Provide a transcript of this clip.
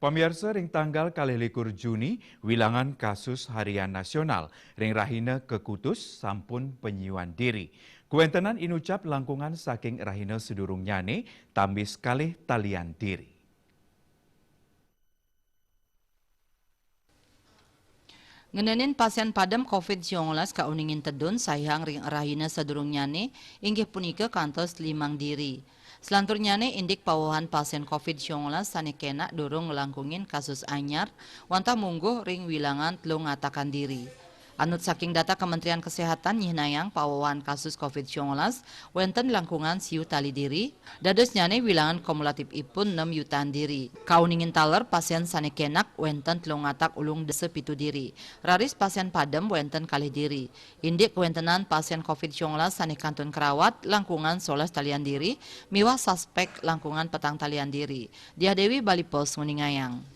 Pemirsa ring tanggal 21 Juni, wilangan kasus harian nasional ring rahina kekutus sampun penyuan diri. Kuentenan inucap langkungan saking rahina sedurung nyane tambis kalih talian diri. Ngenenin pasien padam COVID-19 kauningin tedun sayang ring rahina sedurung nyane inggih punika kantos limang diri. Selanturnya indik pawahan pasien COVID-19 sanekena dorong ngelangkungin kasus anyar wanta mungguh ring wilangan telung ngatakan diri. Anut saking data Kementerian Kesehatan nyihnayang pawahan kasus COVID-19 wenten langkungan siu tali diri, dados nyane wilangan kumulatif ipun 6 yutaan diri. Kauningin taler pasien sanekenak wenten telung ngatak ulung dese pitu diri. Raris pasien padem wenten kalih diri. Indik wentenan pasien COVID-19 sanekantun kerawat langkungan 11 talian diri, miwah suspek langkungan petang talian diri. Dia Dewi Bali Pos nguningayang.